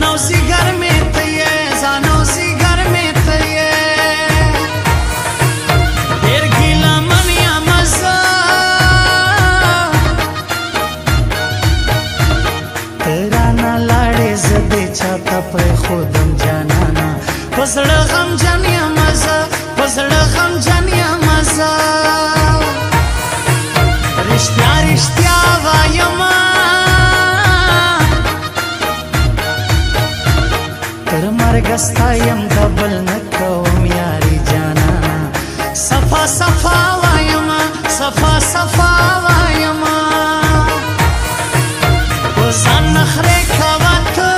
زانو سیګر می ته یې زانو سیګر می ته یې ډېر ګیله من یم زه ته رانه لاړې زه دې چاته پرېښودم جانانه په زړه غمجن یم زه په زړه غمجن یم زه رښتیا رښتیا وایم تر مرګه ستا یم د بل نه کوم یاري جانانه صفا صفا وایم صفا صفا وایم په ځان نخرې کوه ته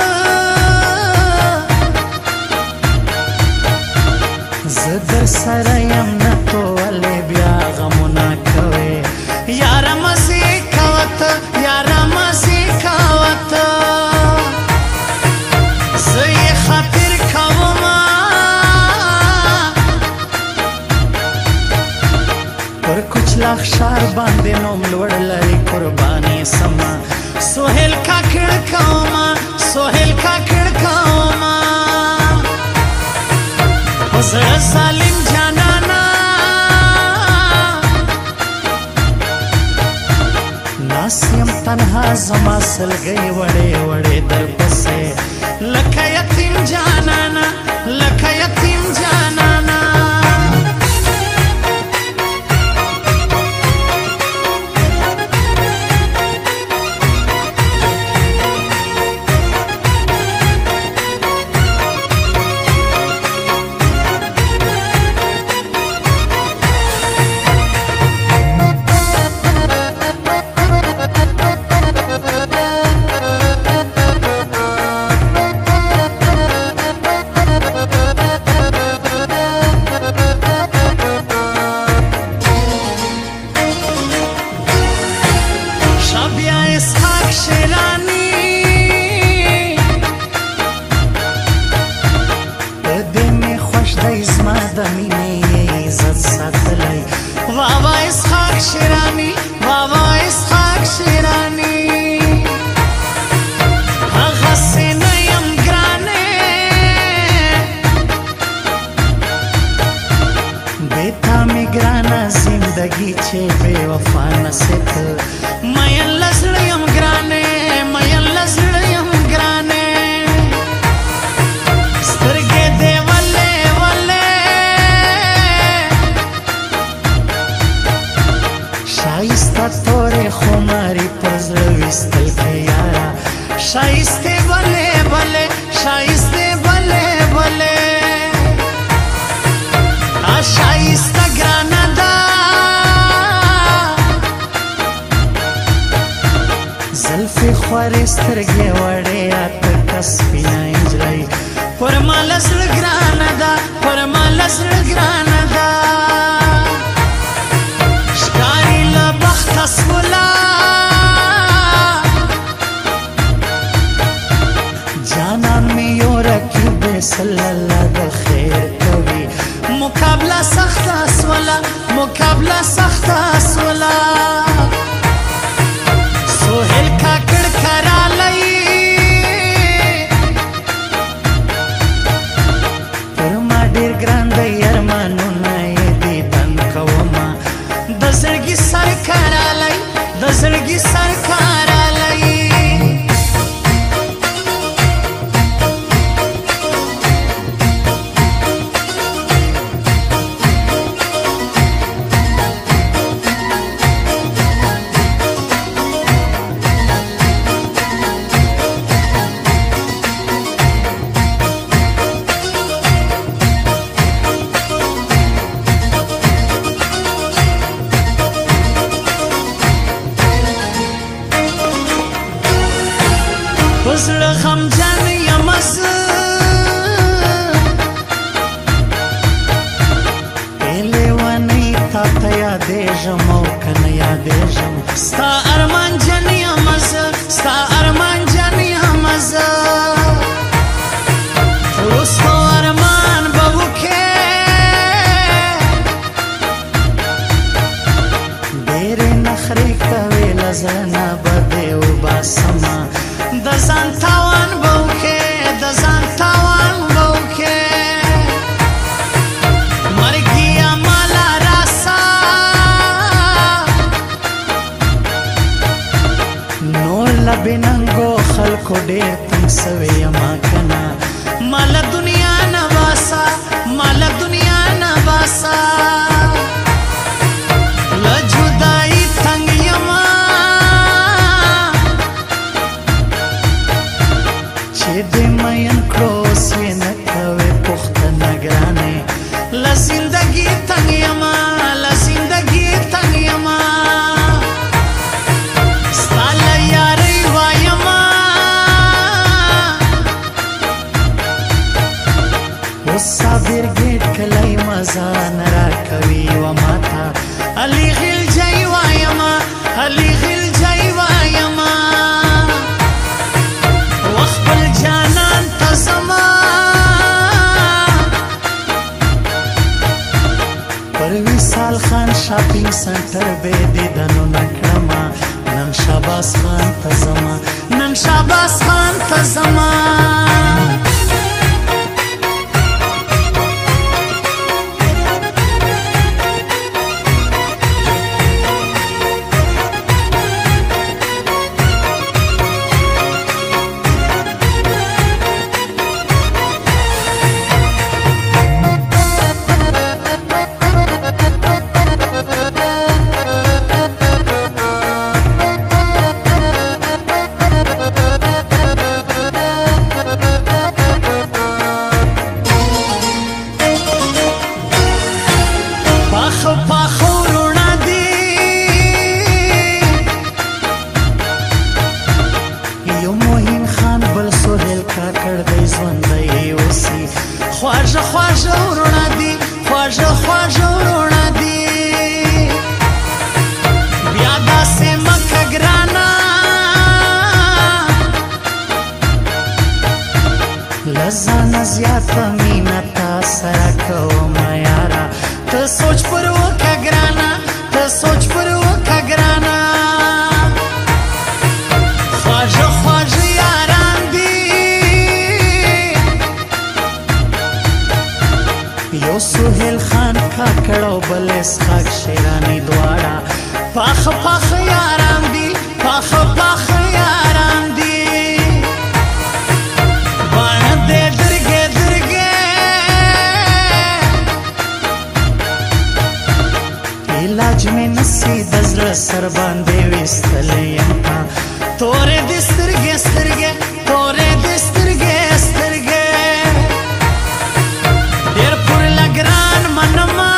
زه در سره یم نه تو ولې بیا غمونه کوې یاره مزې کوه ته یاره مزې کوه ته زه یې خاطر کومه پر کوچلاخ ښار باندې نوم لوړ لري قربانې سمه سهیل کاکړ کومه سهیل کاکړ کومه په زړه ظالم جانانه ناس یم تنها زما سلګۍ وړې وړې درپسې لکه یتیم جانانه لکه یتیم جانانه بابا اسحاق شیرانی بابا اسحاق شیرانی هغه سینه یم ګرانې بیتا می ګرانه زندگی چې بې وفا نصیب مین له زړه یم ګرانې مین له زړه یم ګرانې سترګې دې ولې شایسته تورې خماري پر زړه ویستل که یاره شایستې بلې بلې شایستې بلې بلې شایسته ګرانه ده زلفې خوارې سترګې وړې اته سپینه نجلۍ پر ما له زړه ګرانه ده پر ما له زړه ګرانه ده تسولا جانان می یو رکیب صلی الله د خیر کوي مقابله سخت اسولا مقابله سخت اسولا سهیل کاکړ کرالی پر ما ډیر ګران دی ارمانونه یې دیدن کومه د زړګي سرکار علی د زړګي سرکار علی چې دې مین کړو سې نه کوې پوښتنه ګرانې له زندګي تنګ یمه له زندګي تنګ یمه ستا له یارۍ وایمه اوس صابر ګېټ کلی مزه نه راکوي و ماته علي غلجی وایمه علي غلجی وایمه وخپل جانان ته زما پروي سال خان شاپینګ سنټر به دیدنونه کړمه نن شاباس خان ته زما نن شاباس خان ته زما خواږه خواږه ورونه دي خواږه خواږه ورونه دي بیا داسې مکه ګرانه له ځانه زیاته مینه تا سره کومه یاره ته سوچ پر وکړه ګرانه ته سوچ پر وکړه ګرانه خواږه خواږه یاران دي یو سهیل خان کاکړ او بل اسحاق شیرانی دواړه پاخه پاخه یاران دي پاخه پاخه یاران دي باڼه دې درګې درګې علاج مې نسي د زړه سر باندې ویستلی یم تورې دې سترګې سترګې تورې دې سترګې سترګې ډېر پر لګران منما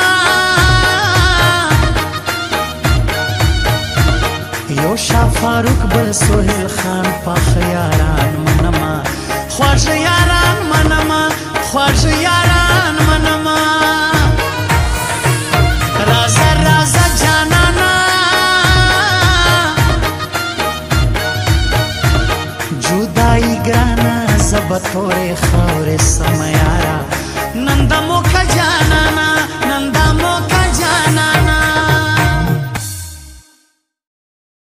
یو شاه فاروق بل سهیل خان پاخه یاران منما خواږه یاران منما خواږه یاران منما رازه رازه جانانا جدائی ګرانه زه به تورې خاورې سمه یاره نن د